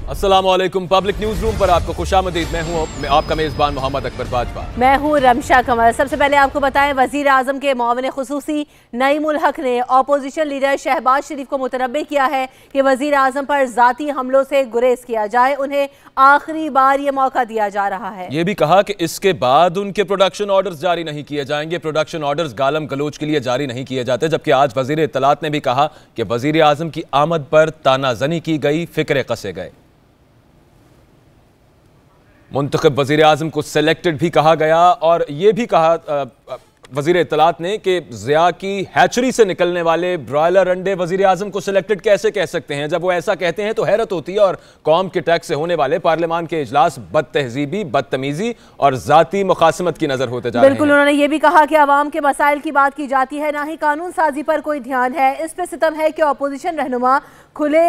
अस्सलामुअलैकुम। Public news room पर आपको खुशामदीद। मैं हूं आपका मेजबान मोहम्मद अकबर बाजवा। मैं हूं रमशा कमर। सबसे पहले आपको बताएं, वजीर आजम के मुआविन खुसूसी नईमुल हक ने अपोजिशन लीडर शहबाज शरीफ को मुतनब्बे किया है कि वजीर आजम पर जाती हमलों से गुरेज किया जाए। उन्हें आखिरी बार ये मौका दिया जा रहा है। ये भी कहा कि इसके बाद उनके प्रोडक्शन ऑर्डर्स जारी नहीं किए जाएंगे। प्रोडक्शन ऑर्डर्स गालम गलोच के लिए जारी नहीं किए जाते। जबकि आज वजीर इत्तलात ने भी कहा कि वजीर आजम की आमद पर तानाजनी की गई, फिक्रे कसे गए। मुंतखब वजीर आजम को सिलेक्टेड भी कहा गया और यह भी कहा वजीर इत्तलात ने कि ज़िया की हैचरी से निकलने वाले ब्रॉयलर अंडे वजीर आजम को सिलेक्टेड कैसे कह सकते हैं। जब वो ऐसा कहते हैं तो हैरत होती है। और कौम के टैक्स से होने वाले पार्लियामान के इजलास बदतहजीबी, बदतमीजी और जाती मुखासमत की नजर होते जा रहे हैं। बिल्कुल, उन्होंने ये भी कहा कि आवाम के मसाइल की बात की जाती है, ना ही कानून साजी पर कोई ध्यान है। इस पे सितम है कि अपोजिशन रहनुमा खुले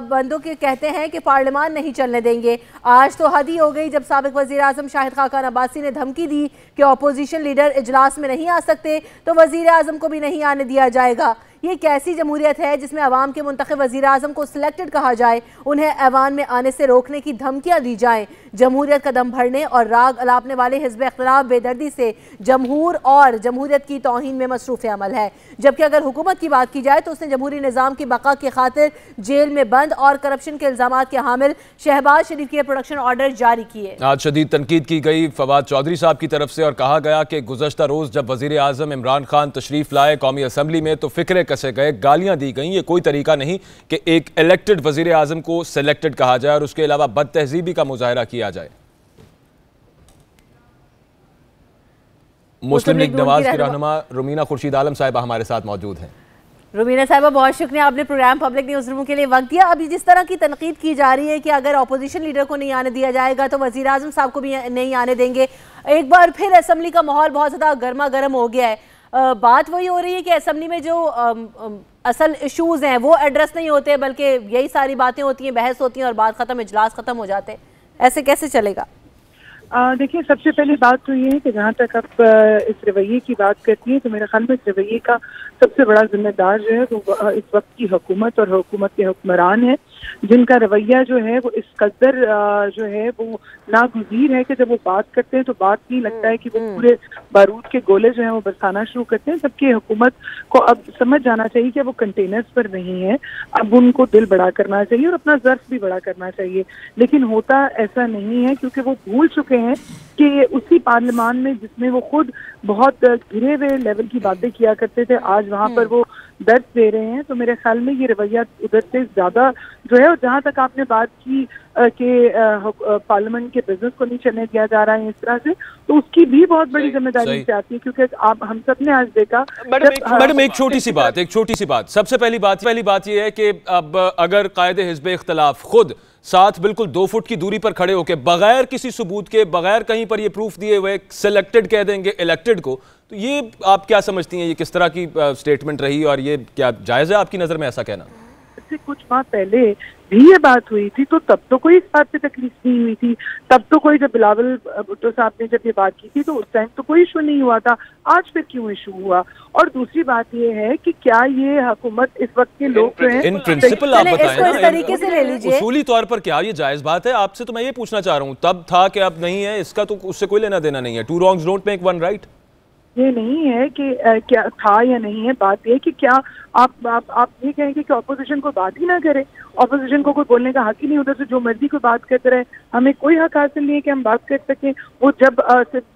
बंदों के कहते हैं कि पार्लियामान नहीं चलने देंगे। आज तो हद ही हो गई जब साबिक वजीर आजम शाहिद खाकान अब्बासी ने धमकी दी कि अपोजिशन लीडर इजलास में नहीं आ सकते तो वजीर आजम को भी नहीं आने दिया जाएगा। ये कैसी जमहूरियत है जिसमें अवाम के मुंतखब वजीर आजम को सिलेक्टेड कहा जाए, उन्हें ऐवान में आने से रोकने की धमकियां दी जाएं। जमहूरियत का दम भरने और राग अलापने वाले हिज़्ब इख्तिलाफ बेदर्दी से जमहूर और जमहूरियत की तौहीन में मसरूफ़ अमल है। जबकि अगर हुकूमत की बात की जाए तो उसने जमहूरी निज़ाम की बका की खातिर जेल में बंद और करप्शन के इल्ज़ामात के हामिल शहबाज शरीफ के प्रोडक्शन ऑर्डर जारी किए। आज शदीद तनकीद की गई फवाद चौधरी साहब की तरफ से और कहा गया कि गुज़श्ता रोज़ जब वज़ीर आज़म इमरान खान तशरीफ़ लाए कौमी असम्बली में तो फिक्रे कसे गए, गालियां दी गई। ये कोई तरीका नहीं कि एक इलेक्टेड वज़ीर आज़म को सिलेक्टेड कहा जाए और उसके अलावा बदतहजीबी का मुजाहरा किया जाए। मुस्लिम लीग नवाज की रहनुमा रुमीना खुर्शीद आलम साहिबा हमारे साथ मौजूद हैं। रुमीना साहिबा, बहुत शुक्रिया आपने प्रोग्राम पब्लिक न्यूज़ रूम के लिए वक्त दिया। अभी जिस तरह की तनकीद की जा रही है कि अगर अपोजिशन लीडर को नहीं आने दिया जाएगा तो वज़ीर आज़म साहब को भी नहीं आने देंगे, एक बार फिर असम्बली का माहौल बहुत ज़्यादा गर्मा गर्म हो गया है। बात वही हो रही है कि असम्बली में जो असल इश्यूज़ हैं वो एड्रेस नहीं होते, बल्कि यही सारी बातें होती हैं, बहस होती हैं और बात ख़त्म, इजलास ख़त्म हो जाते हैं। ऐसे कैसे चलेगा? देखिए, सबसे पहली बात तो ये है कि जहाँ तक आप इस रवैये की बात करती हैं तो मेरे ख्याल में इस रवैये का सबसे बड़ा जिम्मेदार जो है वो इस वक्त की हुकूमत और हुकूमत के हुक्मरान है, जिनका रवैया जो है वो इस कदर जो है वो नागुज़ीर है कि जब वो बात करते हैं तो बात नहीं लगता है कि वो पूरे बारूद के गोले जो हैं वो बरसाना शुरू करते हैं। जबकि हुकूमत को अब समझ जाना चाहिए कि वो कंटेनर्स पर नहीं है, अब उनको दिल बड़ा करना चाहिए और अपना ज़र्फ भी बड़ा करना चाहिए। लेकिन होता ऐसा नहीं है क्योंकि वो भूल चुके हैं कि उसी पार्लियामान में जिसमें वो खुद बहुत गिरे हुए लेवल की बातें किया करते थे, आज वहाँ पर वो दर्द दे रहे हैं। तो मेरे ख्याल में ये रवैया उधर से ज्यादा जो है, और जहाँ तक आपने बात की कि पार्लियामेंट के बिजनेस को नहीं चलने दिया जा रहा है इस तरह से, तो उसकी भी बहुत बड़ी जिम्मेदारी से आती है। क्योंकि आप हम सब ने आज देखा। मैडम एक छोटी सी बात सबसे पहली बात ये है कि अब अगर कायदे हिज़्ब इख्तिलाफ खुद साथ बिल्कुल 2 फुट की दूरी पर खड़े होकर बगैर किसी सबूत के, बगैर कहीं पर ये प्रूफ दिए हुए सिलेक्टेड कह देंगे इलेक्टेड को, तो ये आप क्या समझती हैं, ये किस तरह की स्टेटमेंट रही और ये क्या जायज़ है आपकी नज़र में ऐसा कहना? इससे कुछ माह पहले भी ये बात हुई थी तो तब तो कोई इस बात पे तकलीफ नहीं हुई थी। तब तो कोई, जब बिलावल भुट्टो साहब ने जब ये बात की थी तो उस टाइम तो कोई इशू नहीं हुआ था। आज फिर क्यों इशू हुआ? और दूसरी बात ये है कि क्या ये हुकूमत इस वक्त के लोग जो हैं, इन प्रिंसिपल आप बताएं ना, इस तरीके से ले लीजिए, उसूली तौर पर क्या ये जायज बात है? आपसे तो मैं ये पूछना चाह रहा हूँ, तब था कि अब नहीं है, इसका तो उससे कोई लेना देना नहीं है। 2 wrongs don't make 1 right। ये नहीं है कि क्या था या नहीं है, बात ये कि क्या आप ये कहेंगे कि ऑपोजिशन को बात ही ना करे, ऑपोजिशन को कोई बोलने का हक ही नहीं, उधर से जो मर्जी कोई बात करते रहे, हमें कोई हक हासिल नहीं है कि हम बात कर सकें। वो जब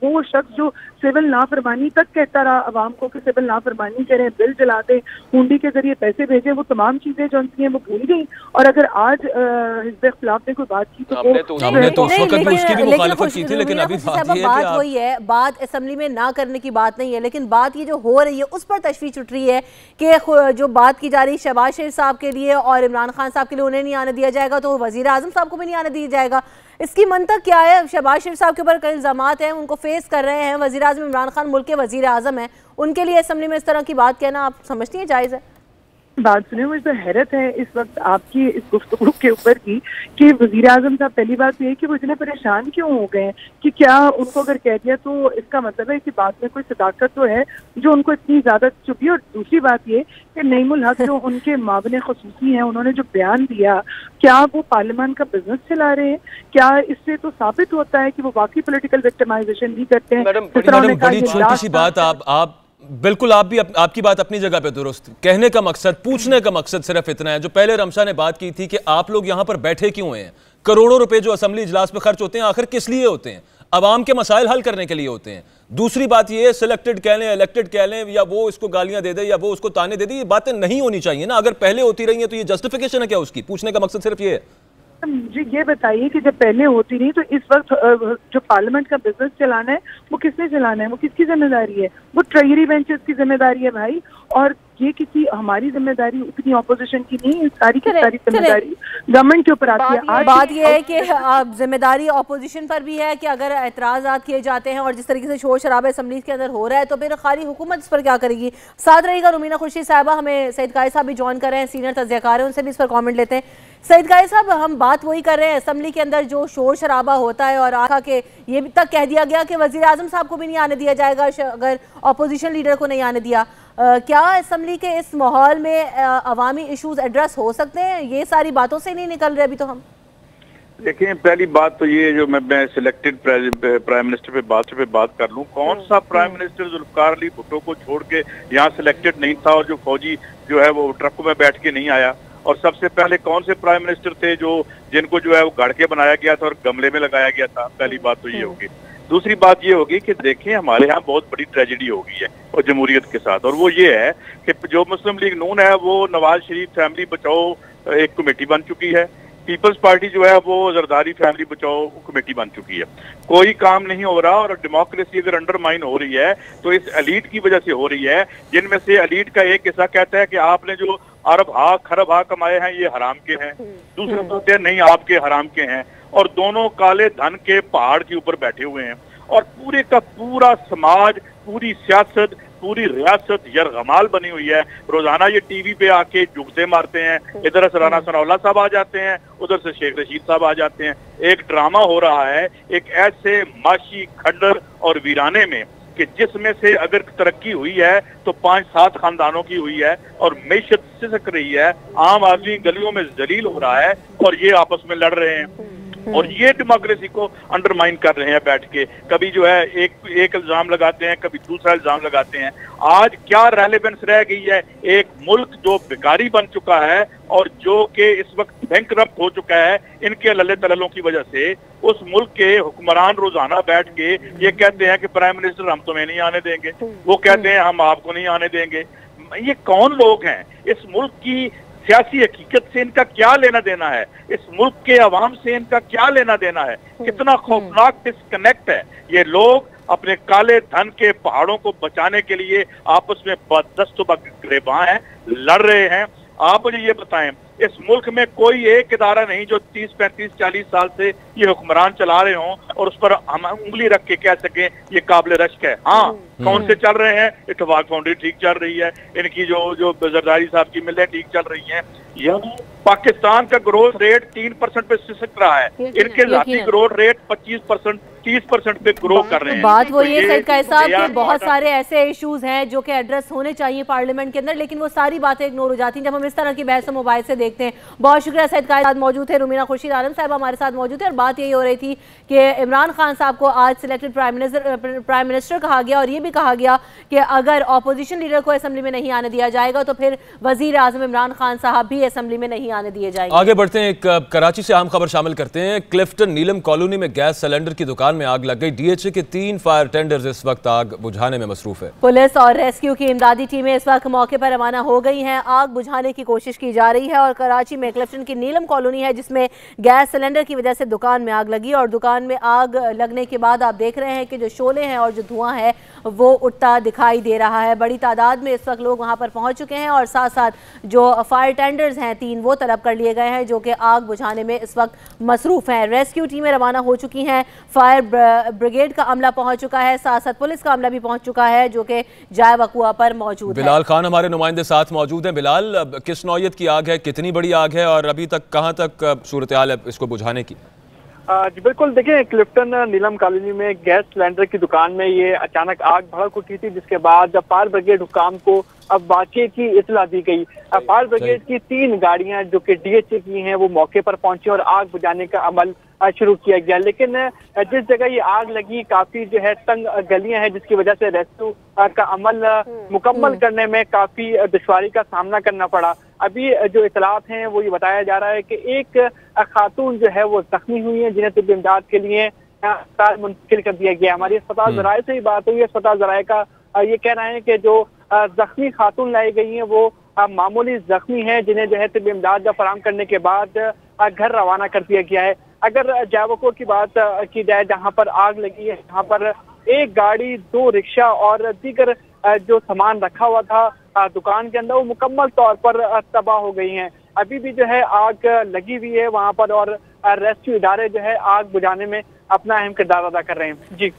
वो शख्स जो सिविल नाफरमानी तक कहता रहा अवाम को कि सिविल नाफरमानी करें, बिल जला दें, हुंडी के जरिए पैसे भेजें, वो तमाम चीजें जो उनकी हैं वो भूल गई। और अगर आज हिज़्ब इख्तिलाफ ने कोई बात की तो हमने तो उस वक्त भी उसकी भी मुखालफत की थी। लेकिन अभी बात वही है, बात असेंबली में ना करने की बात नहीं है, लेकिन बात ये जो हो रही है उस पर तशवीश उठ रही है कि जो बात की जा रही है शहबाज शरीफ साहब के लिए और इमरान खान साहब के लिए, उन्हें नहीं आने दिया जाएगा तो वजीर आजम साहब को भी नहीं आने दिया जाएगा। इसकी मंतक क्या है? शहबाज शरीफ साहब के ऊपर कई इल्जामात हैं, उनको फेस कर रहे हैं। वजीर आजम इमरान खान मुल्क के वजीर आजम हैं, उनके लिए असेंबली में इस तरह की बात कहना आप समझती हैं जायज़ है? बात सुने, मुझे तो हैरत है इस वक्त आपकी इस गुफ्तगू के ऊपर की कि वजीर आजम साहब, पहली बात ये है कि वो इतने परेशान क्यों हो गए हैं कि क्या उनको अगर कह दिया तो इसका मतलब है कि बात में कोई सदाकत तो है जो उनको इतनी ज्यादा चुपी। और दूसरी बात ये कि नईमुल हक जो उनके मावने खुसूसी हैं, उन्होंने जो बयान दिया, क्या वो पार्लियामान का बिजनेस चला रहे हैं? क्या इससे तो साबित होता है कि वो वाकई पॉलिटिकल विक्टिमाइजेशन भी करते हैं? मैडम बड़ी छोटी सी बात, आप बिल्कुल, आप भी आपकी बात अपनी जगह पे दुरुस्त। कहने का मकसद, पूछने का मकसद सिर्फ इतना है। जो पहले रमशा ने बात की थी कि आप लोग यहां पर बैठे क्यों हैं, करोड़ों रुपए जो असेंबली इजलास पे खर्च होते हैं आखिर किस लिए होते हैं? अवाम के मसाइल हल करने के लिए होते हैं। दूसरी बात यह है, सिलेक्टेड कह लें, इलेक्टेड कह लें, या वो इसको गालियां दे दे या वो उसको ताने दे दे, ये बातें नहीं होनी चाहिए ना। अगर पहले होती रही है तो ये जस्टिफिकेशन है क्या उसकी? पूछने का मकसद सिर्फ ये है। जी ये बताइए कि जब पहले होती नहीं तो इस वक्त जो पार्लियामेंट का बिजनेस चलाना है वो किसने चलाना है? वो किसकी जिम्मेदारी है? वो ट्रेजरी बेंचेस की जिम्मेदारी है भाई। और ये किसी हमारी जिम्मेदारी उतनी ऑपोजिशन की नहीं है, सारी की सारी जिम्मेदारी गवर्नमेंट के ऊपर आती है। आज बात ये है कि जिम्मेदारी ऑपोजिशन पर भी है कि अगर एतराज़ात किए जाते हैं और जिस तरीके से शोर शराबा असम्बली के अंदर हो रहा है तो फिर खाली हुकूमत इस पर क्या करेगी? साथ रहेगा रुमीना खुर्शीद साहिबा, हमें सईद कायद साहब भी ज्वाइन कर रहे हैं, सीनियर तज्ज़ियाकार हैं, उनसे भी इस पर कॉमेंट लेते हैं। सईद कायद साहब, हम बात वही कर रहे हैं, असम्बली के अंदर जो शोर शराबा होता है और आखा के ये भी तक कह दिया गया कि वज़ीर आज़म साहब को भी नहीं आने दिया जाएगा अगर अपोजिशन लीडर को नहीं आने दिया। क्या असम्बली के इस माहौल में अवामी इशूज एड्रेस हो सकते हैं? ये सारी बातों से नहीं निकल रहे अभी तो हम। देखिए, पहली बात तो ये जो मैं सिलेक्टेड प्राइम मिनिस्टर पे बात कर लूं, कौन सा प्राइम मिनिस्टर जुल्फकार अली भुट्टो को छोड़ के यहाँ सिलेक्टेड नहीं था और जो फौजी जो है वो ट्रक में बैठ के नहीं आया? और सबसे पहले कौन से प्राइम मिनिस्टर थे जो जिनको जो है वो गाड़ के बनाया गया था और गमले में लगाया गया था? पहली बात तो ये होगी। दूसरी बात ये होगी कि देखें, हमारे यहाँ बहुत बड़ी ट्रेजेडी हो गई है और जमहूरियत के साथ, और वो ये है कि जो मुस्लिम लीग नून है वो नवाज शरीफ फैमिली बचाओ एक कमेटी बन चुकी है। पीपल्स पार्टी जो है वो जरदारी फैमिली बचाओ कमेटी बन चुकी है। कोई काम नहीं हो रहा और डेमोक्रेसी अगर अंडरमाइन हो रही है तो इस एलीट की वजह से हो रही है, जिनमें से एलीट का एक हिस्सा कहता है कि आपने जो अरब खरब कमाए हैं ये हराम के हैं, दूसरे कहते हैं नहीं आपके हराम के हैं, और दोनों काले धन के पहाड़ के ऊपर बैठे हुए हैं। और पूरे का पूरा समाज, पूरी सियासत, पूरी रियासत यरगमाल बनी हुई है। रोजाना ये टीवी पे आके जुगते मारते हैं, इधर से राना सनाउल्लाह साहब आ जाते हैं, उधर से शेख रशीद साहब आ जाते हैं। एक ड्रामा हो रहा है एक ऐसे माशी खंडर और वीराने में कि जिसमें से अगर तरक्की हुई है तो 5-7 खानदानों की हुई है और मैशत सिसक रही है, आम आदमी गलियों में जलील हो रहा है और ये आपस में लड़ रहे हैं और ये डेमोक्रेसी को अंडरमाइन कर रहे हैं बैठ के। कभी जो है एक इल्जाम लगाते हैं, कभी दूसरा इल्जाम लगाते हैं। आज क्या रेलेवेंस रह गई है? एक मुल्क जो भिखारी बन चुका है और जो कि इस वक्त बैंकरप्ट हो चुका है इनके लल्ले तललों की वजह से, उस मुल्क के हुक्मरान रोजाना बैठ के ये कहते हैं कि प्राइम मिनिस्टर हम तुम्हें नहीं आने देंगे, वो कहते हैं हम आपको नहीं आने देंगे। ये कौन लोग हैं? इस मुल्क की सियासी हकीकत से इनका क्या लेना देना है? इस मुल्क के अवाम से इनका क्या लेना देना है? कितना खौफनाक डिस्कनेक्ट है। ये लोग अपने काले धन के पहाड़ों को बचाने के लिए आपस में बदस्तुबा हैं, लड़ रहे हैं। आप मुझे ये बताएं, इस मुल्क में कोई एक इदारा नहीं जो 30, 35, 40 साल से ये हुक्मरान चला रहे हों और उस पर हम उंगली रख के कह सकें ये काबिल रश्क है। हाँ, कौन से चल रहे हैं? इत्तेफाक फाउंडेशन ठीक चल रही है, इनकी जो जरदारी साहब की मिलें ठीक चल रही हैं। यानी पाकिस्तान का ग्रोथ रेट 3% पे सिसक रहा है, इनके जाती ग्रोथ रेट 25%, 30% पे ग्रो कर रहे हैं। बात वो ये सईद कायद साहब के बहुत सारे ऐसे इश्यूज हैं जो कि एड्रेस होने चाहिए पार्लियामेंट के अंदर, लेकिन वो सारी बातें इग्नोर हो जाती हैं जब हम इस तरह की बहस मोबाइल से देखते हैं। बहुत शुक्रिया, सईद कायद साहब मौजूद थे, रुमीना खुर्शीद आलम साहब हमारे साथ मौजूद है। और बात यही हो रही थी कि इमरान खान साहब को आज सिलेक्टेड प्राइम मिनिस्टर कहा गया और ये भी कहा गया कि अगर अपोजिशन लीडर को असेंबली में नहीं आने दिया जाएगा तो फिर वजीर आजम इमरान खान साहब भी असेंबली में नहीं आने दिए जाएंगे। आगे बढ़ते हैं, एक कराची से अहम खबर शामिल करते हैं। क्लिफ्टन नीलम कॉलोनी में गैस सिलेंडर की दुकान में आग लग गई। डीएचए के 3 फायर टेंडर्स इस वक्त आग बुझाने में मसरूफ है। पुलिस और रेस्क्यू की इमदादी टीमें इस वक्त मौके पर रवाना हो गई हैं। आग बुझाने की कोशिश की जा रही है और कराची में क्लिफ्टन की नीलम कॉलोनी है जिसमें गैस सिलेंडर की वजह से दुकान में आग लगी और दुकान में आग लगने के बाद आप देख रहे हैं कि जो शोले हैं और जो धुआं है वो उठता दिखाई दे रहा है। बड़ी तादाद में इस वक्त लोग वहां पर पहुंच चुके हैं और साथ साथ जो फायर टेंडर्स हैं 3 वो तलब कर लिए गए हैं जो कि आग बुझाने में इस वक्त मसरूफ हैं। रेस्क्यू टीमें रवाना हो चुकी हैं, फायर ब्रिगेड का अमला पहुंच चुका है, साथ साथ पुलिस का अमला भी पहुंच चुका है जो कि जाए वकुआ पर मौजूद है। बिलाल खान हमारे नुमाइंदे साथ मौजूद हैं। बिलाल, किस नौयत की आग है, कितनी बड़ी आग है और अभी तक कहां तक सूरत हाल है इसको बुझाने की? जी बिल्कुल, देखिए क्लिफ्टन नीलम कॉलोनी में गैस सिलेंडर की दुकान में ये अचानक आग भड़क उठी थी, जिसके बाद फायर ब्रिगेड हुकाम को अब वाकये की इतला दी गई। फायर ब्रिगेड की 3 गाड़ियां जो कि डीएचए की हैं वो मौके पर पहुंची और आग बुझाने का अमल शुरू किया गया। लेकिन जिस जगह ये आग लगी काफी जो है तंग गलियां हैं, जिसकी वजह से रेस्क्यू का अमल मुकम्मल करने में काफी दुश्वारी का सामना करना पड़ा। अभी जो इतलात हैं वो ये बताया जा रहा है कि एक खातून जो है वो जख्मी हुई है, जिन्हें तिब्बी इमदाद के लिए अस्पताल मुंतकिल कर दिया गया। हमारी अस्पताल जराये से ही बात हुई है। अस्पताल जराये का ये कह रहे हैं कि जो जख्मी खातून लाई गई है वो मामूली जख्मी है, जिन्हें जो है तिब्बी इमदाद फराहम करने के बाद घर रवाना कर दिया गया है। अगर जावकोर की बात की जाए जहां पर आग लगी है, जहां पर एक गाड़ी, 2 रिक्शा और दीगर जो सामान रखा हुआ था दुकान के अंदर, वो मुकम्मल तौर पर तबाह हो गई हैं। अभी भी जो है आग लगी हुई है वहां पर और रेस्क्यू इदारे जो है आग बुझाने में अपना अहम किरदार अदा कर रहे हैं। जी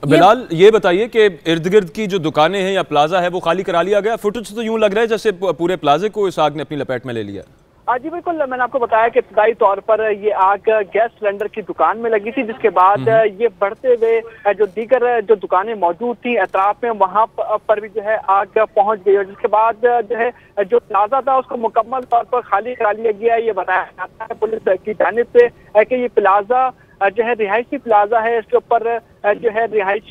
बिलाल, ये बताइए कि इर्द गिर्द की जो दुकानें हैं या प्लाजा है वो खाली करा लिया गया? फुटेज तो यूं लग रहा है जैसे पूरे प्लाजे को इस आग ने अपनी लपेट में ले लिया। जी बिल्कुल, मैंने आपको बताया कि इब्तदाई तौर पर ये आग गैस सिलेंडर की दुकान में लगी थी, जिसके बाद ये बढ़ते हुए जो दीगर जो दुकानें मौजूद थी अतराफ में, वहां पर भी जो है आग पहुंच गई और जिसके बाद जो है जो प्लाजा था उसको मुकम्मल तौर पर खाली करा लिया गया। ये बताया जाता है पुलिस की जानिब से कि ये प्लाजा जो है रिहायशी प्लाजा है, इसके ऊपर जो है रिहाइश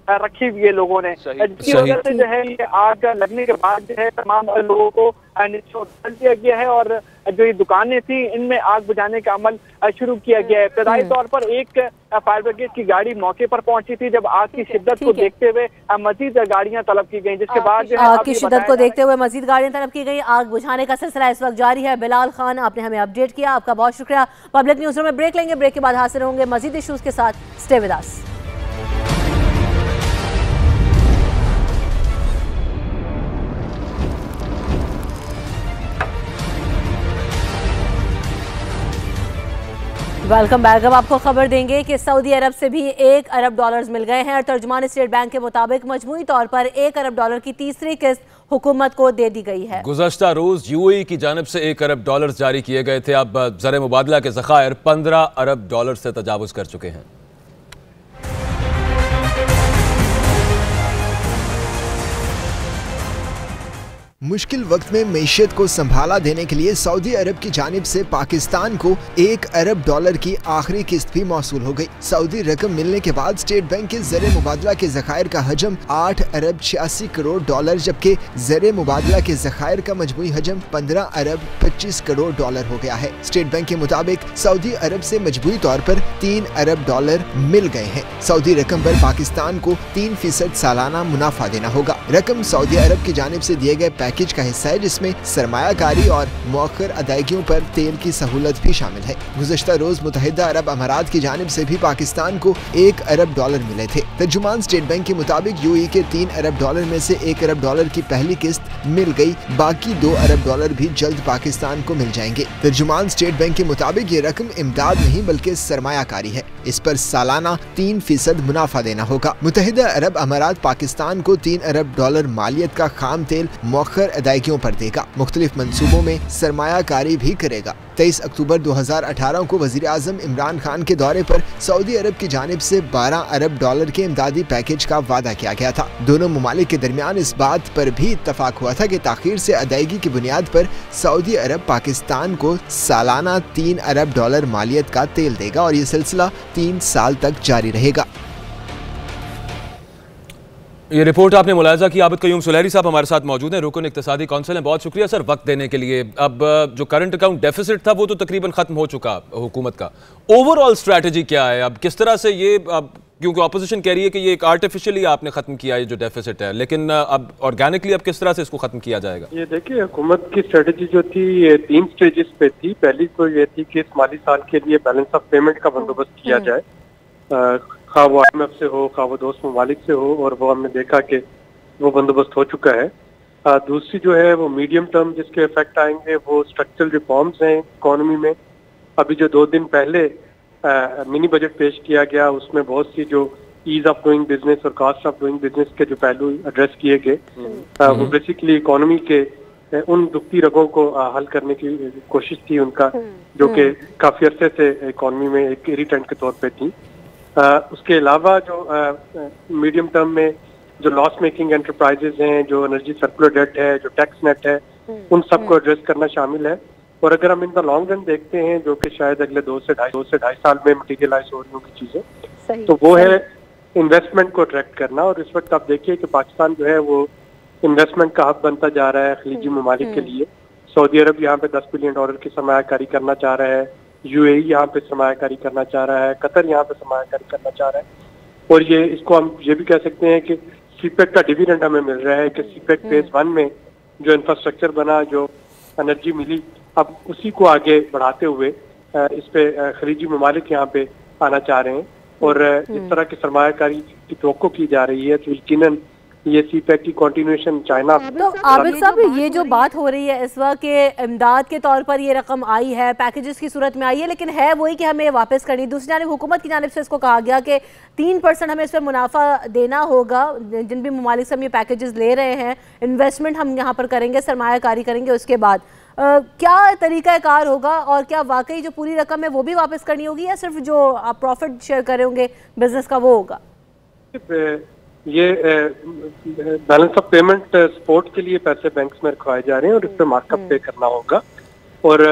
रखी हुई है लोगों ने, जिसकी वजह से जो है ये आग लगने के बाद जो है तमाम लोगों को नीचे उतार दिया गया है और जो ये दुकानें थी इनमें आग बुझाने का अमल शुरू किया गया है। इब्तदाई तौर पर एक फायर ब्रिगेड की गाड़ी मौके पर पहुंची थी। जब आग की शिद्दत को देखते हुए मजीद गाड़ियां तलब की गई, जिसके बाद जो है आग की शिद्दत को देखते हुए मजीद गाड़ियां तलब की गई। आग बुझाने का सिलसिला इस वक्त जारी है। बिलाल खान, आपने हमें अपडेट किया, आपका बहुत शुक्रिया। पब्लिक न्यूज़ में ब्रेक लेंगे, ब्रेक के बाद हाजिर होंगे मजीद इशूज के साथ। Stay with us. Welcome back. अब आपको खबर देंगे कि सऊदी अरब से भी $1 अरब मिल गए हैं और तर्जुमान स्टेट बैंक के मुताबिक मजमूई तौर पर $1 अरब की तीसरी किस्त हुकूमत को दे दी गई है। गुज़श्ता रोज यूएई की जानिब से $1 अरब जारी किए गए थे। अब ज़र मुबादला के ज़खायर $15 अरब से तजावुज़ कर चुके हैं। मुश्किल वक्त में मईशत को संभाला देने के लिए सऊदी अरब की जानिब से पाकिस्तान को $1 अरब की आखिरी किस्त भी मौसूल हो गई। सऊदी रकम मिलने के बाद स्टेट बैंक के ज़र मुबादला के ज़खायर का हजम $8 अरब 86 करोड़, जबकि ज़र मुबादला के ज़खायर का मजमूई हजम $15 अरब 25 करोड़ हो गया है। स्टेट बैंक के मुताबिक सऊदी अरब से मजमूई तौर पर $3 अरब मिल गए हैं। सऊदी रकम पर पाकिस्तान को 3% सालाना मुनाफा देना होगा। रकम सऊदी अरब की जानिब से दिए गए पैकेज का हिस्सा है, जिसमें सरमायाकारी और मौखर अदायगियों पर तेल की सहूलत भी शामिल है। गुज़श्ता रोज मुत्तहिदा अरब अमारात की जानिब से भी पाकिस्तान को $1 अरब मिले थे। तर्जुमान स्टेट बैंक के मुताबिक यूएई के $3 अरब में से $1 अरब की पहली किस्त मिल गई, बाकी $2 अरब भी जल्द पाकिस्तान को मिल जाएंगे। तर्जुमान स्टेट बैंक के मुताबिक ये रकम इमदाद नहीं बल्कि सरमायाकारी है, इस पर सालाना 3% मुनाफा देना होगा। मुत्तहिदा अरब अमारात पाकिस्तान को $3 अरब मालियत का खाम तेल मौखर अदायगियों पर देगा। मुख्तलिफ मंसूबों में सरमायाकारी भी करेगा। 23 अक्टूबर 2018 को वजीर आजम इमरान खान के दौरे पर सऊदी अरब की जानिब से $12 अरब के इमदादी पैकेज का वादा किया गया था। दोनों ममालिक के दरमियान इस बात पर भी इत्तफाक हुआ था कि ताखीर से अदायगी की बुनियाद पर सऊदी अरब पाकिस्तान को सालाना $3 अरब मालियत का तेल देगा और ये सिलसिला 3 साल तक जारी रहेगा। ये रिपोर्ट आपने मुलायजा की। आबिद कयूम सुलहरी साहब हमारे साथ मौजूद हैं, रुकन इक्तिसादी कौंसिल हैं। बहुत शुक्रिया सर वक्त देने के लिए। अब जो करंट अकाउंट डेफिसिट था वो तो तकरीबन खत्म हो चुका हुकूमत का। ओवरऑल स्ट्रैटेजी क्या है अब, किस तरह से ये, क्योंकि अपोजिशन कह रही है कि ये एक आर्टिफिशियली आपने खत्म किया है जो डेफिसिट है, लेकिन अब ऑर्गेनिकली अब किस तरह से इसको खत्म किया जाएगा? ये देखिए, हुकूमत की स्ट्रेटेजी जो थी ये 3 स्टेजेस पे थी। पहली तो ये थी कि इस माली साल के लिए बैलेंस ऑफ पेमेंट का बंदोबस्त किया जाए, खा वो IMF से हो, खा वो दोस्त ममालिक से हो, और वो हमने देखा कि वो बंदोबस्त हो चुका है। दूसरी जो है वो मीडियम टर्म जिसके इफेक्ट आएंगे वो स्ट्रक्चरल रिफॉर्म्स हैं इकोनॉमी में। अभी जो 2 दिन पहले मिनी बजट पेश किया गया, उसमें बहुत सी जो ईज ऑफ डूइंग बिजनेस और कॉस्ट ऑफ डूइंग बिजनेस के जो पहलू एड्रेस किए गए, वो बेसिकली इकोनॉमी के उन दुखती रगों को हल करने की कोशिश थी उनका, जो कि काफी अरसे से इकोनॉमी में एक इरिटेंट के तौर पे थी। उसके अलावा जो मीडियम टर्म में जो लॉस मेकिंग एंटरप्राइजेज हैं, जो एनर्जी सर्कुलर डेट है, जो टैक्स नेट है, उन सबको एड्रेस करना शामिल है। और अगर हम इन द लॉन्ग रन देखते हैं, जो कि शायद अगले 2 से ढाई साल में मटीरियलाइज हो रही होंगी चीजें, तो वो है इन्वेस्टमेंट को अट्रैक्ट करना। और इस वक्त आप देखिए कि पाकिस्तान जो है वो इन्वेस्टमेंट का हब बनता जा रहा है खलीजी ममालिक के लिए। सऊदी अरब यहाँ पे $10 बिलियन की सरमायाकारी करना चाह रहा है, UAE यहाँ पे सरमायाकारी करना चाह रहा है, कतर यहाँ पे सरमायाकारी करना चाह रहा है। और ये इसको हम ये भी कह सकते हैं कि सीपेक का डिविडेंड हमें मिल रहा है कि सीपेक फेज 1 में जो इंफ्रास्ट्रक्चर बना, जो एनर्जी मिली, अब उसी को आगे बढ़ाते हुए इस पे खलीजी ममालिक यहाँ पे आना चाह रहे हैं। और इस तरह की सरमायाकारी की तवक्को की जा रही है, तो यकीनन ये सीपेक की कंटिन्यूएशन चाइना। तो आबिद साहब, ये जो बात हो रही है इस वक्त के इमदाद के तौर पर ये रकम आई है, पैकेजेस की सूरत में आई है, लेकिन है वही कि हमें वापस करनी। दूसरी जानिब हुकूमत की जानिब से इसको कहा गया कि 3% हमें इस पर मुनाफा देना होगा, जिन भी ममालिक से हम ये पैकेजेस ले रहे हैं, इन्वेस्टमेंट हम यहाँ पर करेंगे, सरमायाकारी करेंगे। उसके बाद क्या तरीक़ाकार होगा, और क्या वाकई जो पूरी रकम है वो भी वापस करनी होगी, या सिर्फ जो आप प्रॉफिट शेयर कर रहे होंगे बिजनेस का वो होगा? ये बैलेंस ऑफ पेमेंट सपोर्ट के लिए पैसे बैंक्स में रखवाए जा रहे हैं और इस पर मार्कअप पे करना होगा। और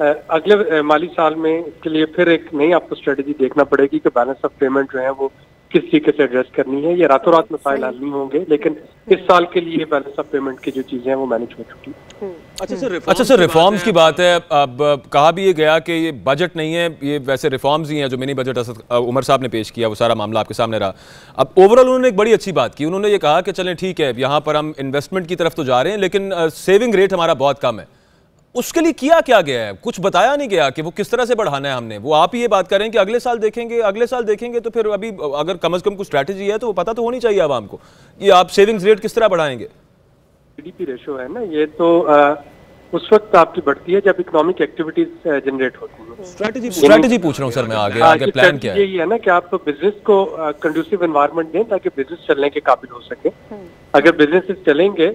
अगले माली साल में इसके लिए फिर एक नई आपको स्ट्रेटेजी देखना पड़ेगी कि बैलेंस ऑफ पेमेंट जो है वो किस तरीके से एड्रेस करनी है। ये रातों रात मसाइल हल नहीं होंगे, लेकिन इस साल के लिए बैलेंस ऑफ पेमेंट की जो चीजें हैं वो मैनेज हो चुकी है। अच्छा सर, रिफॉर्म्स की बात है। अब कहा भी ये गया कि ये बजट नहीं है, ये वैसे रिफॉर्म्स ही हैं जो मिनी बजट उमर साहब ने पेश किया, वो सारा मामला आपके सामने रहा। अब ओवरऑल उन्होंने एक बड़ी अच्छी बात की, उन्होंने ये कहा कि चलें ठीक है, यहाँ पर हम इन्वेस्टमेंट की तरफ तो जा रहे हैं, लेकिन सेविंग रेट हमारा बहुत कम है। उसके लिए किया क्या गया है? कुछ बताया नहीं गया कि वो किस तरह से बढ़ाना है हमने। वो आप ही ये बात करें कि अगले साल देखेंगे, तो फिर अभी अगर कम से कम कुछ स्ट्रैटेजी है तो वो पता तो होनी चाहिए आवाम को कि आप सेविंग्स रेट किस तरह बढ़ाएंगे। GDP रेशो है ना, ये तो उस वक्त आपकी बढ़ती है जब इकोनॉमिक एक्टिविटीज जनरेट होती है। स्ट्रैटेजी पूछ रहा हूँ सर मैं, आगे प्लान क्या है? यही है ना कि आप बिजनेस को कंडूसिव एनवायरनमेंट दें ताकि बिजनेस चलने के काबिल हो सके। अगर बिजनेस चलेंगे,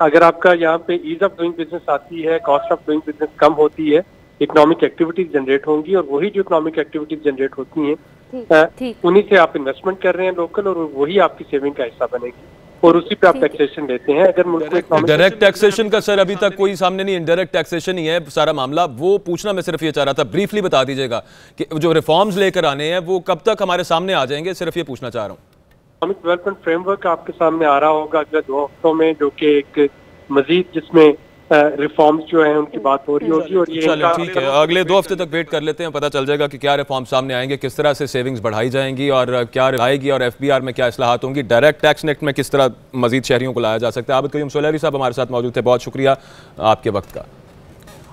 अगर आपका यहाँ पे ईज ऑफ डूइंग बिजनेस आती है, कॉस्ट ऑफ डूइंग बिजनेस कम होती है, इकोनॉमिक एक्टिविटीज जनरेट होंगी, और वही जो इकोनॉमिक एक्टिविटीज जनरेट होती हैं उन्हीं से आप इन्वेस्टमेंट कर रहे हैं लोकल, और वही आपकी सेविंग का हिस्सा बनेगी, और उसी पे आप टैक्सेशन देते हैं। अगर मुल्क में डायरेक्ट टैक्सेशन का सर अभी तक कोई सामने नहीं, इनडायरेक्ट टैक्सेशन ही है सारा मामला। वो पूछना मैं सिर्फ ये चाह रहा था, ब्रीफली बता दीजिएगा कि जो रिफॉर्म्स लेकर आने हैं वो कब तक हमारे सामने आ जाएंगे, सिर्फ ये पूछना चाह रहा हूँ। इकोनॉमिक डेवलपमेंट फ्रेमवर्क आपके सामने आ रहा होगा अगले 2 हफ्तों में, जो कि एक मजीद जिसमें रिफॉर्म्स जो हैं उनकी बात हो रही होगी। और ये ठीक है, अगले 2 हफ्ते तक वेट कर लेते हैं, पता चल जाएगा कि क्या रिफॉर्म सामने आएंगे, किस तरह से सेविंग्स बढ़ाई जाएंगी और क्या आएगी, और FBR में क्या इस्लाहात होंगी, डायरेक्ट टैक्स नेट में किस तरह मजीद शहरियों को लाया जा सकता है। आबिद करीम सोलहरी साहब हमारे साथ मौजूद थे, बहुत शुक्रिया आपके वक्त का।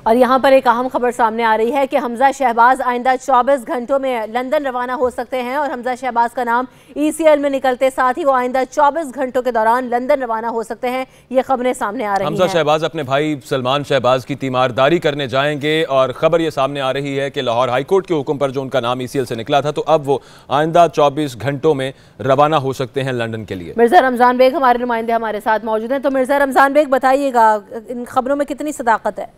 और यहाँ पर एक अहम खबर सामने आ रही है कि हमजा शहबाज आइंदा 24 घंटों में लंदन रवाना हो सकते हैं, और हमजा शहबाज का नाम ECL में निकलते साथ ही वो आइंदा 24 घंटों के दौरान लंदन रवाना हो सकते हैं। ये खबरें सामने आ रही हैं। हमजा शहबाज अपने भाई सलमान शहबाज की तीमारदारी करने जाएंगे, और खबर ये सामने आ रही है कि लाहौर हाईकोर्ट के हुक्म पर जो उनका नाम ECL से निकला था, तो अब वो आइंदा 24 घंटों में रवाना हो सकते हैं लंदन के लिए। मिर्जा रमजान बेग हमारे नुमाइंदे हमारे साथ मौजूद हैं। तो मिर्जा रमजान बेग, बताइएगा इन खबरों में कितनी सदाकत है?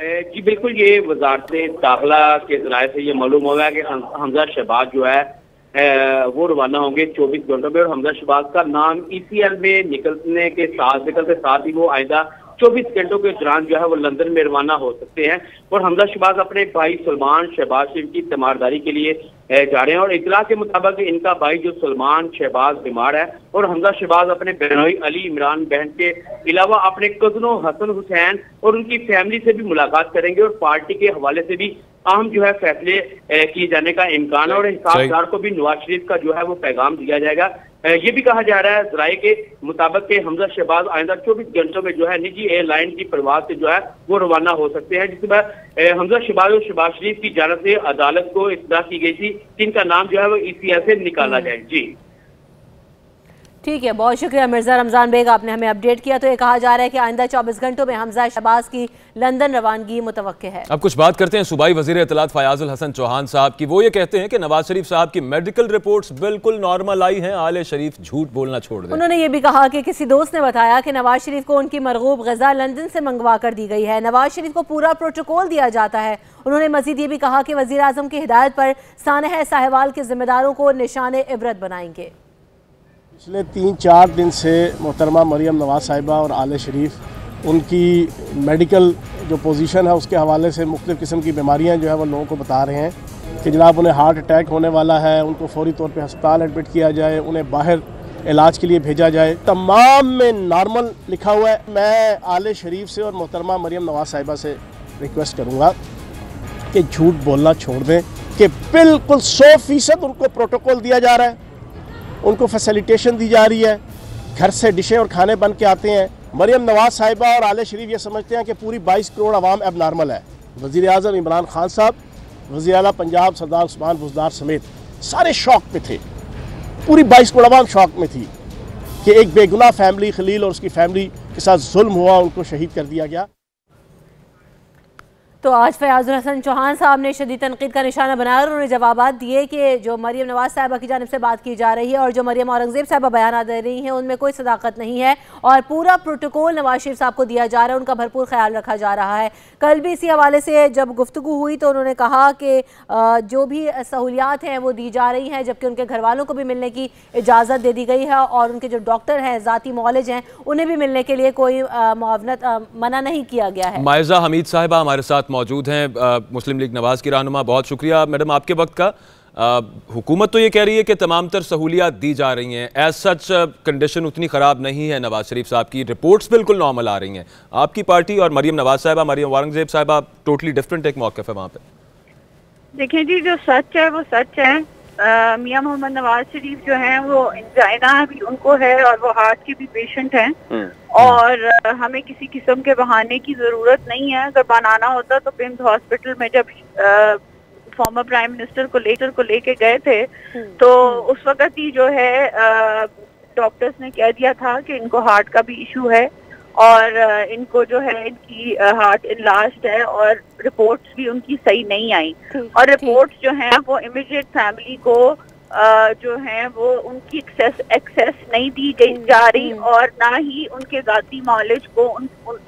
जी बिल्कुल, ये वजारत दाखिला के जराये से ये मालूम होगा कि हमजा शहबाज जो है वो रवाना होंगे 24 घंटों में, और हमजा शहबाज का नाम ECL में निकलते साथ ही वो आइंदा 24 घंटों के दौरान जो है वो लंदन में रवाना हो सकते हैं। और हमजा शहबाज अपने भाई सलमान शहबाज की तीमारदारी के लिए जा रहे हैं, और इतला के मुताबिक इनका भाई जो सलमान शहबाज बीमार है, और हमजा शहबाज अपने बहनोई अली इमरान बहन के अलावा अपने कजनों हसन हुसैन और उनकी फैमिली से भी मुलाकात करेंगे, और पार्टी के हवाले से भी अहम जो है फैसले किए जाने का इम्कान है, और हिसाबदार को भी नवाज शरीफ का जो है वो पैगाम दिया जाएगा। ये भी कहा जा रहा है जराये के मुताबिक कि हमजा शहबाज आइंदा 24 घंटों में जो है निजी एयरलाइन की परवाज से जो है वो रवाना हो सकते हैं, जिसमें हमजा शहबाज और शहबाज शरीफ की जानिब से अदालत को इत्तला की गई थी कि इनका नाम जो है वो ECL से निकाला जाए। जी ठीक है, बहुत शुक्रिया मिर्जा रमजान बेग, आपने हमें अपडेट किया। तो ये कहा जा रहा है कि आइंदा 24 घंटों में हमजा शहबाज की लंदन रवानगी मुतवक्के है। अब कुछ बात करते हैं सूबाई वजीर इत्तलात फयाजुल हसन चौहान साहब की। वो ये कहते हैं कि नवाज शरीफ साहब की मेडिकल रिपोर्ट्स बिल्कुल नॉर्मल आई हैं, आले शरीफ झूठ बोलना छोड़ दें। उन्होंने ये भी कहा कि किसी दोस्त ने बताया कि नवाज शरीफ को उनकी मरगूब ग़िज़ा लंदन से मंगवा कर दी गई है। नवाज शरीफ को पूरा प्रोटोकॉल दिया जाता है। उन्होंने मजीद ये भी कहा कि वज़ीर आज़म की हिदायत पर सानह साहिवाल के जिम्मेदारों को निशाने इबरत बनाएंगे। पिछले 3-4 दिन से मोहतरमा मरियम नवाज साहिबा और आले शरीफ उनकी मेडिकल जो पोजीशन है उसके हवाले से मुख्तलिफ़ किस्म की बीमारियां जो है वो लोगों को बता रहे हैं कि जनाब उन्हें हार्ट अटैक होने वाला है, उनको फौरी तौर पे अस्पताल एडमिट किया जाए, उन्हें बाहर इलाज के लिए भेजा जाए। तमाम में नॉर्मल लिखा हुआ है। मैं आले शरीफ से और मोहतरमा मरियम नवाज साहिबा से रिक्वेस्ट करूँगा कि झूठ बोलना छोड़ दें कि बिल्कुल 100% उनको प्रोटोकॉल दिया जा रहा है, उनको फैसिलिटेशन दी जा रही है, घर से डिशें और खाने बन के आते हैं। मरियम नवाज साहिबा और आले शरीफ ये समझते हैं कि पूरी 22 करोड़ आवाम अब नॉर्मल है। वज़ीर आज़म इमरान खान साहब, वज़ीर आला पंजाब सरदार उस्मान बुज़दार समेत सारे शौक में थे। पूरी 22 करोड़ आवाम शौक में थी कि एक बेगुनाह फैमिली खलील और उसकी फैमिली के साथ जुल्म हुआ, उनको शहीद कर दिया गया। तो आज फयाजुल हसन चौहान साहब ने शदीद तनकीद का निशाना बनाया और उन्होंने जवाबात दिए कि जो मरियम नवाज साहिबा की जानिब से बात की जा रही है और जो मरियम औरंगजेब साहिबा बयान दे रही हैं उनमें कोई सदाकत नहीं है और पूरा प्रोटोकॉल नवाज शरीफ साहब को दिया जा रहा है, उनका भरपूर ख्याल रखा जा रहा है। कल भी इसी हवाले से जब गुफ्तगू हुई तो उन्होंने कहा कि जो भी सहूलियात हैं वो दी जा रही हैं, जबकि उनके घर वालों को भी मिलने की इजाज़त दे दी गई है और उनके जो डॉक्टर हैं, ज़ाती मौलिज हैं, उन्हें भी मिलने के लिए कोई मुआवनत मना नहीं किया गया है। मायजा हमीद साहिबा हमारे साथ मौजूद हैं, मुस्लिम लीग नवाज की रहनुमा। बहुत शुक्रिया मैडम आपके वक्त का। हुकूमत तो ये कह रही है कि तमाम तर सहूलियात दी जा रही हैं, एज सच कंडीशन उतनी ख़राब नहीं है नवाज शरीफ साहब की, रिपोर्ट्स बिल्कुल नॉर्मल आ रही हैं। आपकी पार्टी और मरियम नवाज साहिबा, मरियम औरंगजेब साहिबा टोटली डिफरेंट एक मौक़िफ़ है वहाँ पे। देखिए जी, जो सच है वो सच है। मियां मोहम्मद नवाज शरीफ जो हैं वो एंजाइना भी उनको है और वो हार्ट के भी पेशेंट हैं और हमें किसी किस्म के बहाने की जरूरत नहीं है। अगर बनाना होता तो पिम्स हॉस्पिटल में जब फॉर्मर प्राइम मिनिस्टर को लेके गए थे तो उस वक्त ही जो है डॉक्टर्स ने कह दिया था कि इनको हार्ट का भी इशू है और इनको जो है इनकी हार्ट इनलार्ज्ड है और रिपोर्ट्स भी उनकी सही नहीं आई और रिपोर्ट्स जो हैं वो इमीडिएट फैमिली को जो है वो उनकी एक्सेस नहीं दी गई जा रही और ना ही उनके जाती नॉलेज को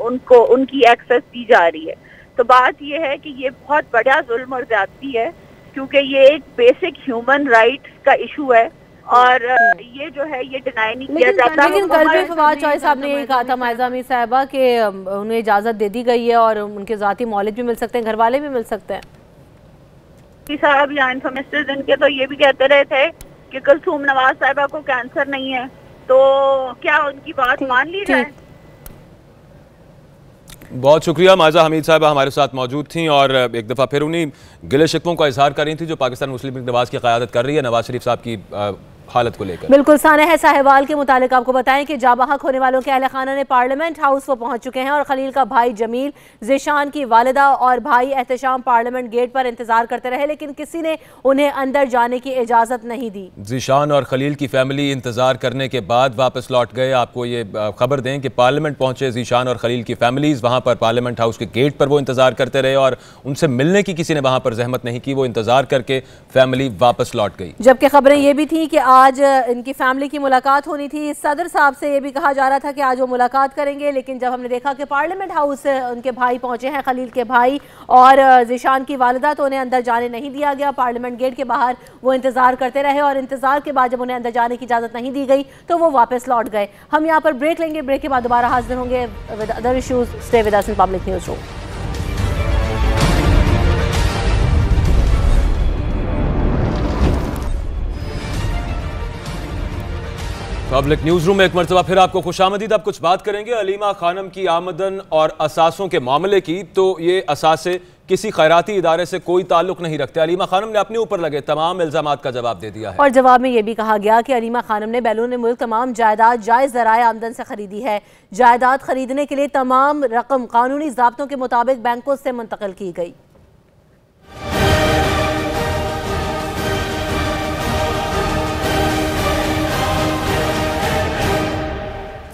उनको उनकी एक्सेस दी जा रही है। तो बात ये है कि ये बहुत बड़ा जुल्म और ज्यादती है क्योंकि ये एक बेसिक ह्यूमन राइट्स का इशू है और ये जो है ये डिनाई नहीं किया जाता। लेकिन कल भी फवाद चौधरी साहब ने यही कहा था मायजा हमीद साहिबा कि उन्हें इजाज़त दे दी गई है और उनके ज़ाती मौलिद भी मिल सकते हैं, घर वाले भी मिल सकते हैं। साहब या इन्फॉर्मेस्टर्स इनके तो ये भी कहते रहे थे कि कुलसूम नवाज साहिबा को कैंसर नहीं है, तो क्या उनकी बात मान ली जाए? बहुत शुक्रिया। मायजा हमीद साहिबा हमारे साथ मौजूद थी और एक दफ़ा फिर उन्हीं गिले शिकवों का इजहार कर रही थी जो पाकिस्तान मुस्लिम लीग नवाज की क़यादत कर रही है नवाज शरीफ साहब की हालत को लेकर। बिल्कुल सानह साहिवाल के मुतालिक आपको बताएं कि जाबहक होने वालों के अहले खाना ने पार्लियामेंट हाउस वो पहुंच चुके हैं और खलील का भाई जमील, ज़ीशान की वालिदा और भाई एहतशाम पार्लियामेंट गेट पर इंतजार करते रहे लेकिन किसी ने उन्हें अंदर जाने की इजाज़त नहीं दी। ज़ीशान और खलील की फैमिली इंतजार करने के बाद वापस लौट गए। आपको ये खबर दें कि पार्लियामेंट पहुंचे ज़ीशान और खलील की फैमिलीज, वहाँ पर पार्लियामेंट हाउस के गेट पर वो इंतजार करते रहे और उनसे मिलने की किसी ने वहाँ पर जहमत नहीं की, वो इंतजार करके फैमिली वापस लौट गई। जबकि खबरें ये भी थी कि आज इनकी फैमिली की मुलाकात होनी थी। सदर साहब से ये भी कहा जा रहा था कि आज वो मुलाकात करेंगे लेकिन जब हमने देखा कि पार्लियामेंट हाउस उनके भाई पहुंचे हैं, खलील के भाई और ज़ीशान की वालिदा, तो उन्हें अंदर जाने नहीं दिया गया। पार्लियामेंट गेट के बाहर वो इंतजार करते रहे और इंतजार के बाद जब उन्हें अंदर जाने की इजाज़त नहीं दी गई तो वो वापस लौट गए। हम यहाँ पर ब्रेक लेंगे, ब्रेक के बाद दोबारा हाजिर होंगे with other issues. Stay with us in public news room. Public news room में एक मरतबा फिर आपको खुशामदीद। अब कुछ बात करेंगे अलीमा खानम की आमदन और असासों के मामले की। तो ये असासे किसी खैराती इदारे से कोई ताल्लुक नहीं रखते। अलीमा खानम ने अपने ऊपर लगे तमाम इल्जामात का जवाब दे दिया है और जवाब में ये भी कहा गया कि अलीमा खानम ने बैरून मुल्क तमाम जायदाद जायज़ ज़राए आमदन से खरीदी है। जायदाद खरीदने के लिए तमाम रकम कानूनी ज़ाब्तों के मुताबिक बैंकों से मुंतकिल की गई।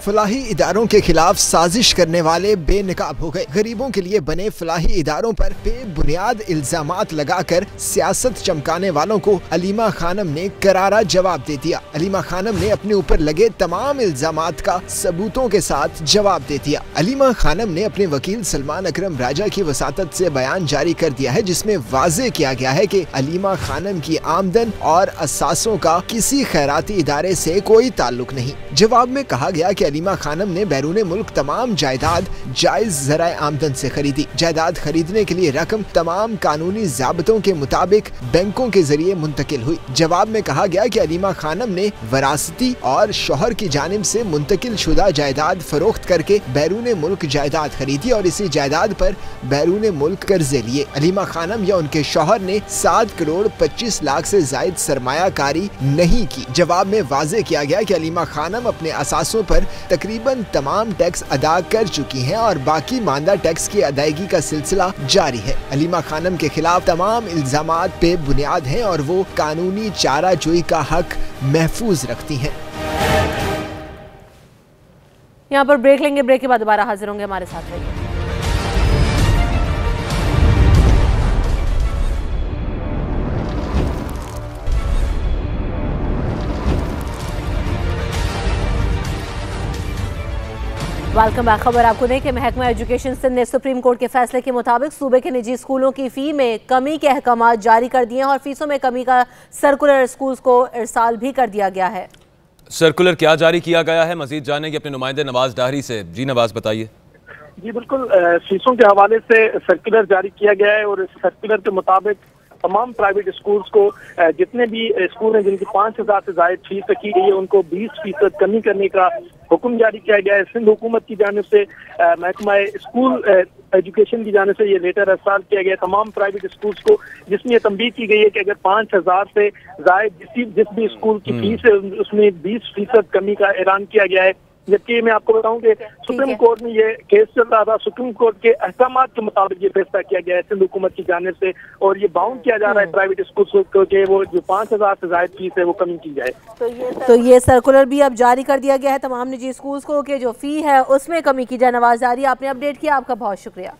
फलाही इदारों के खिलाफ साजिश करने वाले बेनकाब हो गए। गरीबों के लिए बने फलाही इदारों पर बेबुनियाद इल्जामात लगाकर सियासत चमकाने वालों को अलीमा खानम ने करारा जवाब दे दिया। अलीमा खानम ने अपने ऊपर लगे तमाम इल्जामात का सबूतों के साथ जवाब दे दिया। अलीमा खानम ने अपने वकील सलमान अकरम राजा की वसातत से बयान जारी कर दिया है, जिसमें वाज़ेह किया गया है कि अलीमा खानम की आमदन और असासों का किसी खैराती इदारे से कोई ताल्लुक नहीं। जवाब में कहा गया कि अलीमा खानम ने बैरून मुल्क तमाम जायदाद जायज ज़राए आमदन से खरीदी। जायदाद खरीदने के लिए रकम तमाम कानूनी ज़ाब्तों के मुताबिक बैंकों के जरिए मुंतकिल हुई। जवाब में कहा गया कि अलीमा खानम ने वरासती और शौहर की जानिब से मुंतकिल शुदा जायदाद फरोख्त करके बैरून मुल्क जायदाद खरीदी और इसी जायदाद पर बैरून मुल्क कर्जे लिए। अलीमा खानम या उनके शौहर ने 7 करोड़ 25 लाख से जायद सरमायाकारी नहीं की। जवाब में वाज़ेह किया गया कि अलीमा खानम अपने असासों पर तकरीबन तमाम टैक्स अदा कर चुकी हैं और बाकी मानदा टैक्स की अदायगी का सिलसिला जारी है। अलीमा खानम के खिलाफ तमाम इल्जामात पे बुनियाद हैं और वो कानूनी चाराजोई का हक महफूज रखती हैं। यहाँ पर ब्रेक लेंगे, ब्रेक के बाद दोबारा हाजिर होंगे, हमारे साथ रहिए। Welcome back. खबर आपको दें कि महकमा एजुकेशन सिंध ने सुप्रीम कोर्ट के फैसले के मुताबिक सूबे के निजी स्कूलों की फ़ी में कमी के अहकाम जारी कर दिए हैं और फीसों में कमी का सर्कुलर स्कूल्स को इरसाल भी कर दिया गया है। सर्कुलर क्या जारी किया गया है, मजीद जानेंगे अपने नुमाइंदे नवाज डाहरी से। जी नवाज, बताइए। जी बिल्कुल, फीसों के हवाले से सर्कुलर जारी किया गया है और इस सर्कुलर के मुताबिक तमाम प्राइवेट स्कूल्स को जितने भी स्कूल हैं जिनकी 5000 से ज्यादा फीस रखी गई है उनको 20% कमी करने का हुक्म जारी किया गया है। सिंध हुकूमत की जानिब से महकमा स्कूल एजुकेशन की जानिब से ये लेटर इरसाल किया गया तमाम प्राइवेट स्कूल्स को, जिसमें ये तंबीह की गई है कि अगर 5000 से ज्यादा जिस भी स्कूल की फीस है उसमें 20% कमी का ऐलान किया गया है। जबकि मैं आपको बताऊं कि सुप्रीम कोर्ट में ये केस चल रहा था, सुप्रीम कोर्ट के अहकामात के मुताबिक ये फैसला किया गया है सिंध हुकूमत की जानिब से और ये बाउंड किया जा रहा है प्राइवेट स्कूल को कि वो जो 5000 से ज्यादा फीस है वो कमी की जाए। तो ये सर्कुलर भी अब जारी कर दिया गया है तमाम निजी स्कूल्स को कि जो फी है उसमें कमी की जाए। नवाज़दारी आपने अपडेट किया, आपका बहुत शुक्रिया।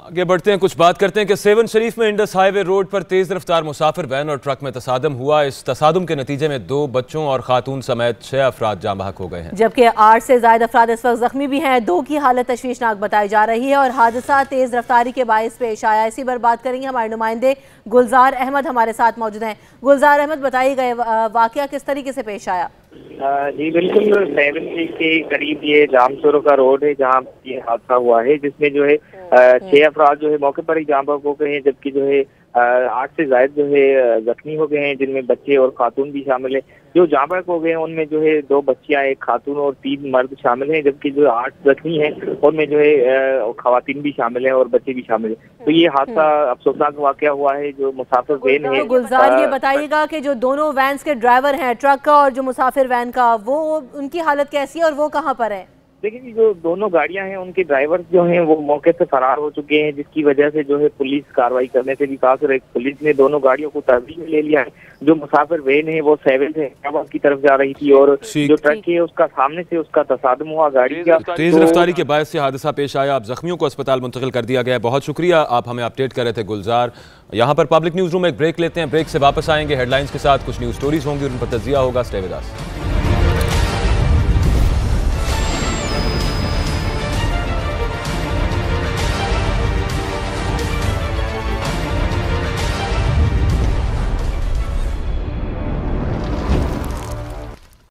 आगे बढ़ते हैं, कुछ बात करते हैं कि सेवन शरीफ में इंडस हाईवे रोड पर तेज रफ्तार मुसाफिर वैन और ट्रक में तसादम हुआ। इस तसादम के नतीजे में 2 बच्चों और खातून समेत 6 अफराद जाँ बहक हो गए हैं, जबकि 8 से ज्यादा अफराद इस वक्त जख्मी भी हैं। 2 की हालत तशवीशनाक बताई जा रही है और हादसा तेज रफ्तारी के बायस पेश आया। इसी पर बात करेंगे, हमारे नुमाइंदे गुलजार अहमद हमारे साथ मौजूद हैं। गुलजार अहमद, बताइए गए वाकया किस तरीके से पेश आया? जी बिल्कुल, 7 के करीब ये जामचोरों का रोड है जहाँ ये हादसा हुआ है, जिसमें जो है 6 अफराद जो है मौके पर ही जाँ बहक हो गए हैं, जबकि जो है 8 से ज्यादा जो है जख्मी हो गए हैं, जिनमें बच्चे और खातून भी शामिल है। जो जाँ बहक हो गए हैं उनमें जो है 2 बच्चियां, 1 खातून और 3 मर्द शामिल हैं, जबकि जो 8 जख्मी हैं उनमें जो है खवातीन भी शामिल हैं और बच्चे भी शामिल हैं। तो ये हादसा अफसोसनाक वाकया हुआ है। जो मुसाफिर वैन है, गुलजार ये बताइएगा कि जो दोनों वैन्स के ड्राइवर हैं, ट्रक का और जो मुसाफिर वैन का, वो उनकी हालत कैसी है और वो कहाँ पर है? देखिए, जो दोनों गाड़ियां हैं उनके ड्राइवर जो हैं वो मौके से फरार हो चुके हैं, जिसकी वजह से जो है पुलिस कार्रवाई करने से भी काफिर पुलिस ने दोनों गाड़ियों को तहवील में ले लिया है। जो मुसाफिर वैन है वो 7 से हैदराबाद की तरफ जा रही थी और जो ट्रक है उसका सामने से उसका तसादम हुआ गाड़ी का। तेज रफ्तारी के बायस से हादसा पेश आया। अब जख्मियों को अस्पताल मुंतकिल कर दिया गया। बहुत शुक्रिया, आप हमें अपडेट कर रहे थे गुलजार। यहाँ पर पब्लिक न्यूज रूम में एक ब्रेक लेते हैं, ब्रेक से वापस आएंगे हेडलाइंस के साथ। कुछ न्यूज स्टोरीज होंगी, उन पर तजिया होगा। Stay with us.